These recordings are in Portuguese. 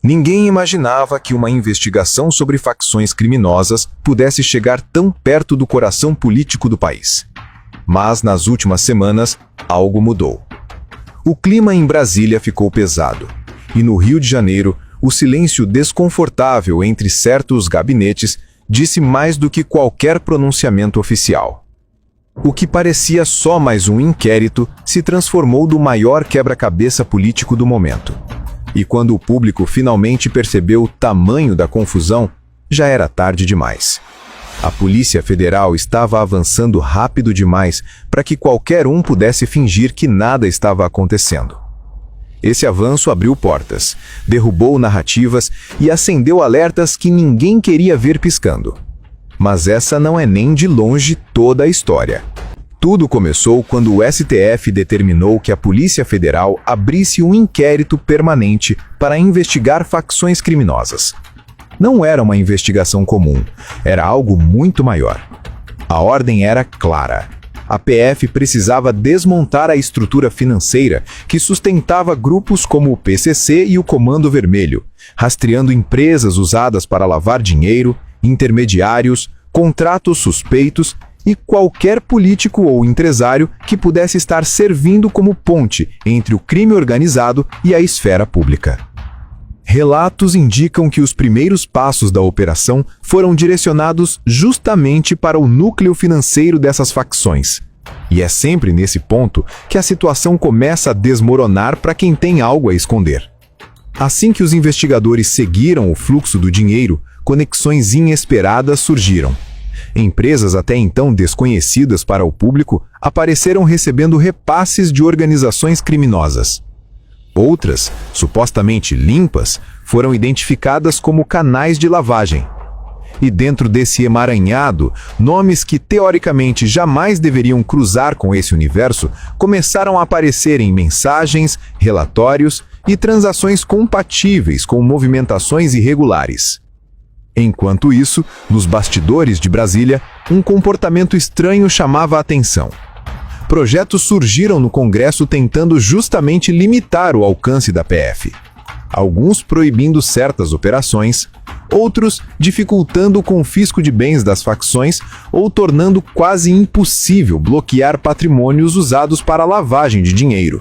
Ninguém imaginava que uma investigação sobre facções criminosas pudesse chegar tão perto do coração político do país. Mas, nas últimas semanas, algo mudou. O clima em Brasília ficou pesado, e no Rio de Janeiro, o silêncio desconfortável entre certos gabinetes disse mais do que qualquer pronunciamento oficial. O que parecia só mais um inquérito se transformou no maior quebra-cabeça político do momento. E quando o público finalmente percebeu o tamanho da confusão, já era tarde demais. A Polícia Federal estava avançando rápido demais para que qualquer um pudesse fingir que nada estava acontecendo. Esse avanço abriu portas, derrubou narrativas e acendeu alertas que ninguém queria ver piscando. Mas essa não é nem de longe toda a história. Tudo começou quando o STF determinou que a Polícia Federal abrisse um inquérito permanente para investigar facções criminosas. Não era uma investigação comum, era algo muito maior. A ordem era clara. A PF precisava desmontar a estrutura financeira que sustentava grupos como o PCC e o Comando Vermelho, rastreando empresas usadas para lavar dinheiro, intermediários, contratos suspeitos e qualquer político ou empresário que pudesse estar servindo como ponte entre o crime organizado e a esfera pública. Relatos indicam que os primeiros passos da operação foram direcionados justamente para o núcleo financeiro dessas facções. E é sempre nesse ponto que a situação começa a desmoronar para quem tem algo a esconder. Assim que os investigadores seguiram o fluxo do dinheiro, conexões inesperadas surgiram. Empresas até então desconhecidas para o público apareceram recebendo repasses de organizações criminosas. Outras, supostamente limpas, foram identificadas como canais de lavagem. E dentro desse emaranhado, nomes que teoricamente jamais deveriam cruzar com esse universo começaram a aparecer em mensagens, relatórios e transações compatíveis com movimentações irregulares. Enquanto isso, nos bastidores de Brasília, um comportamento estranho chamava a atenção. Projetos surgiram no Congresso tentando justamente limitar o alcance da PF. Alguns proibindo certas operações, outros dificultando o confisco de bens das facções ou tornando quase impossível bloquear patrimônios usados para lavagem de dinheiro.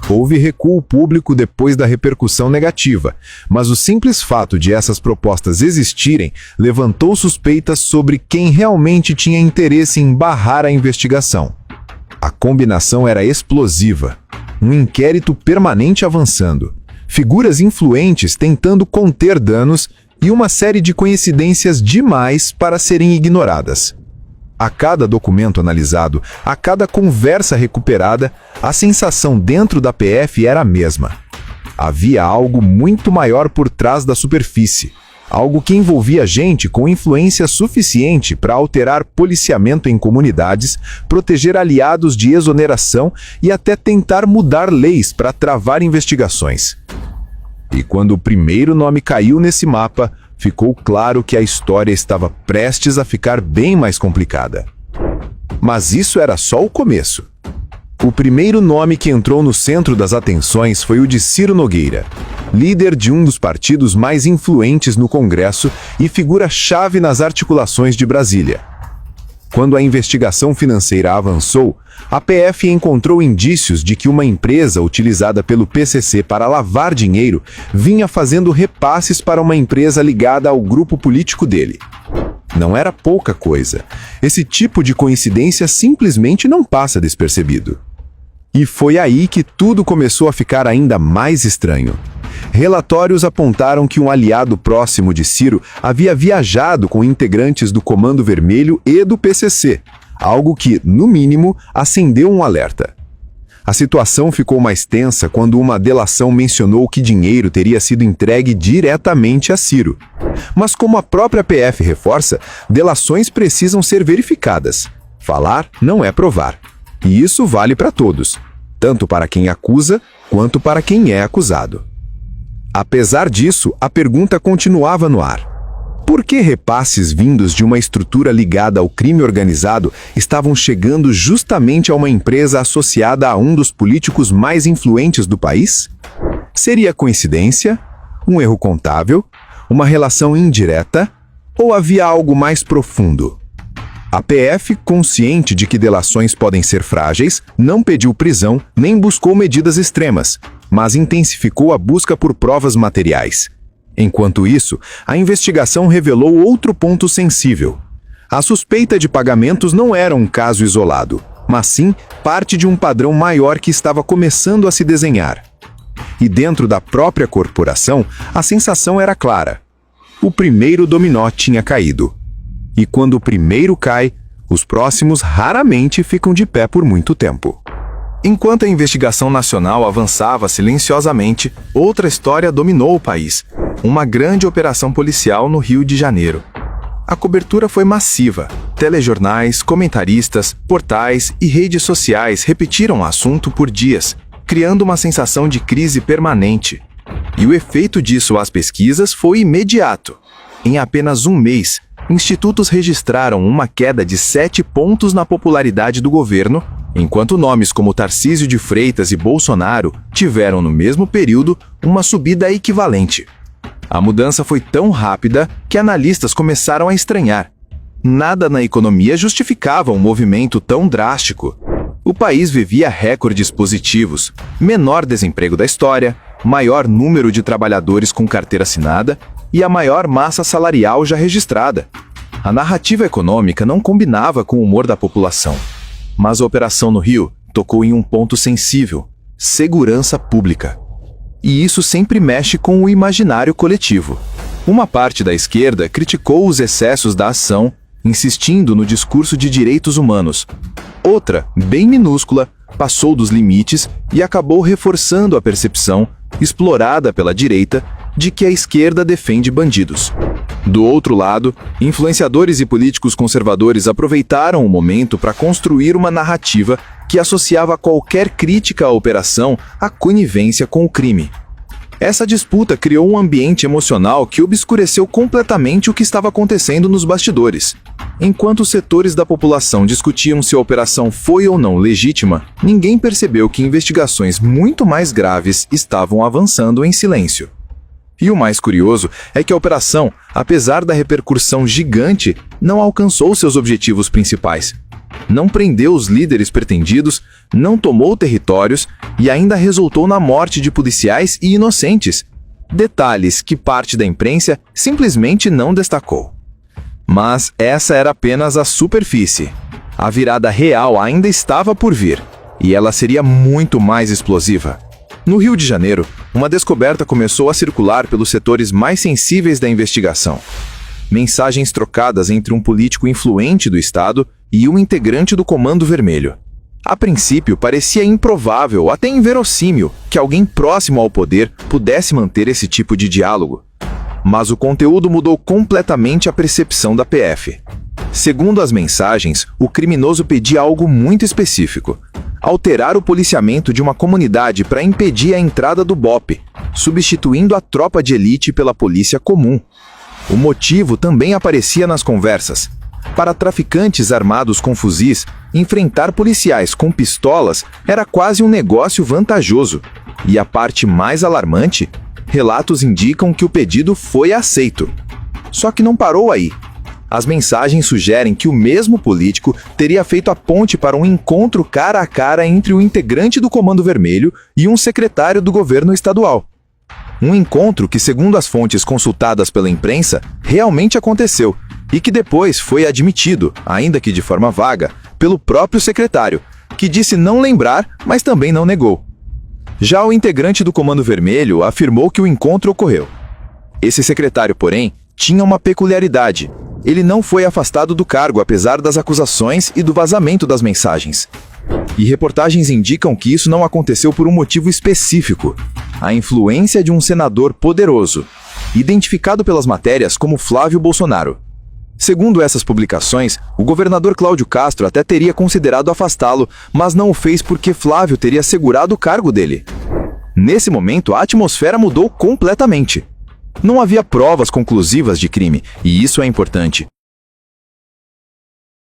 Houve recuo público depois da repercussão negativa, mas o simples fato de essas propostas existirem levantou suspeitas sobre quem realmente tinha interesse em barrar a investigação. A combinação era explosiva. Um inquérito permanente avançando, figuras influentes tentando conter danos e uma série de coincidências demais para serem ignoradas. A cada documento analisado, a cada conversa recuperada, a sensação dentro da PF era a mesma. Havia algo muito maior por trás da superfície, algo que envolvia gente com influência suficiente para alterar policiamento em comunidades, proteger aliados de exoneração e até tentar mudar leis para travar investigações. E quando o primeiro nome caiu nesse mapa, ficou claro que a história estava prestes a ficar bem mais complicada. Mas isso era só o começo. O primeiro nome que entrou no centro das atenções foi o de Ciro Nogueira, líder de um dos partidos mais influentes no Congresso e figura-chave nas articulações de Brasília. Quando a investigação financeira avançou, a PF encontrou indícios de que uma empresa utilizada pelo PCC para lavar dinheiro vinha fazendo repasses para uma empresa ligada ao grupo político dele. Não era pouca coisa. Esse tipo de coincidência simplesmente não passa despercebido. E foi aí que tudo começou a ficar ainda mais estranho. Relatórios apontaram que um aliado próximo de Ciro havia viajado com integrantes do Comando Vermelho e do PCC, algo que, no mínimo, acendeu um alerta. A situação ficou mais tensa quando uma delação mencionou que dinheiro teria sido entregue diretamente a Ciro. Mas como a própria PF reforça, delações precisam ser verificadas. Falar não é provar. E isso vale para todos, tanto para quem acusa quanto para quem é acusado. Apesar disso, a pergunta continuava no ar. Por que repasses vindos de uma estrutura ligada ao crime organizado estavam chegando justamente a uma empresa associada a um dos políticos mais influentes do país? Seria coincidência? Um erro contábil? Uma relação indireta? Ou havia algo mais profundo? A PF, consciente de que delações podem ser frágeis, não pediu prisão nem buscou medidas extremas, mas intensificou a busca por provas materiais. Enquanto isso, a investigação revelou outro ponto sensível. A suspeita de pagamentos não era um caso isolado, mas sim parte de um padrão maior que estava começando a se desenhar. E dentro da própria corporação, a sensação era clara. O primeiro dominó tinha caído. E quando o primeiro cai, os próximos raramente ficam de pé por muito tempo. Enquanto a investigação nacional avançava silenciosamente, outra história dominou o país. Uma grande operação policial no Rio de Janeiro. A cobertura foi massiva. Telejornais, comentaristas, portais e redes sociais repetiram o assunto por dias, criando uma sensação de crise permanente. E o efeito disso às pesquisas foi imediato. Em apenas um mês, institutos registraram uma queda de 7 pontos na popularidade do governo, enquanto nomes como Tarcísio de Freitas e Bolsonaro tiveram no mesmo período uma subida equivalente. A mudança foi tão rápida que analistas começaram a estranhar. Nada na economia justificava um movimento tão drástico. O país vivia recordes positivos, menor desemprego da história, maior número de trabalhadores com carteira assinada e a maior massa salarial já registrada. A narrativa econômica não combinava com o humor da população. Mas a operação no Rio tocou em um ponto sensível: segurança pública. E isso sempre mexe com o imaginário coletivo. Uma parte da esquerda criticou os excessos da ação, insistindo no discurso de direitos humanos. Outra, bem minúscula, passou dos limites e acabou reforçando a percepção, explorada pela direita, de que a esquerda defende bandidos. Do outro lado, influenciadores e políticos conservadores aproveitaram o momento para construir uma narrativa que associava qualquer crítica à operação à conivência com o crime. Essa disputa criou um ambiente emocional que obscureceu completamente o que estava acontecendo nos bastidores. Enquanto os setores da população discutiam se a operação foi ou não legítima, ninguém percebeu que investigações muito mais graves estavam avançando em silêncio. E o mais curioso é que a operação, apesar da repercussão gigante, não alcançou seus objetivos principais. Não prendeu os líderes pretendidos, não tomou territórios e ainda resultou na morte de policiais e inocentes. Detalhes que parte da imprensa simplesmente não destacou. Mas essa era apenas a superfície. A virada real ainda estava por vir, e ela seria muito mais explosiva. No Rio de Janeiro, uma descoberta começou a circular pelos setores mais sensíveis da investigação. Mensagens trocadas entre um político influente do Estado e um integrante do Comando Vermelho. A princípio, parecia improvável, até inverossímil, que alguém próximo ao poder pudesse manter esse tipo de diálogo. Mas o conteúdo mudou completamente a percepção da PF. Segundo as mensagens, o criminoso pedia algo muito específico: alterar o policiamento de uma comunidade para impedir a entrada do BOPE, substituindo a tropa de elite pela polícia comum. O motivo também aparecia nas conversas. Para traficantes armados com fuzis, enfrentar policiais com pistolas era quase um negócio vantajoso. E a parte mais alarmante, relatos indicam que o pedido foi aceito. Só que não parou aí. As mensagens sugerem que o mesmo político teria feito a ponte para um encontro cara a cara entre o integrante do Comando Vermelho e um secretário do governo estadual. Um encontro que, segundo as fontes consultadas pela imprensa, realmente aconteceu e que depois foi admitido, ainda que de forma vaga, pelo próprio secretário, que disse não lembrar, mas também não negou. Já o integrante do Comando Vermelho afirmou que o encontro ocorreu. Esse secretário, porém, tinha uma peculiaridade. Ele não foi afastado do cargo apesar das acusações e do vazamento das mensagens. E reportagens indicam que isso não aconteceu por um motivo específico: a influência de um senador poderoso, identificado pelas matérias como Flávio Bolsonaro. Segundo essas publicações, o governador Cláudio Castro até teria considerado afastá-lo, mas não o fez porque Flávio teria assegurado o cargo dele. Nesse momento, a atmosfera mudou completamente. Não havia provas conclusivas de crime, e isso é importante.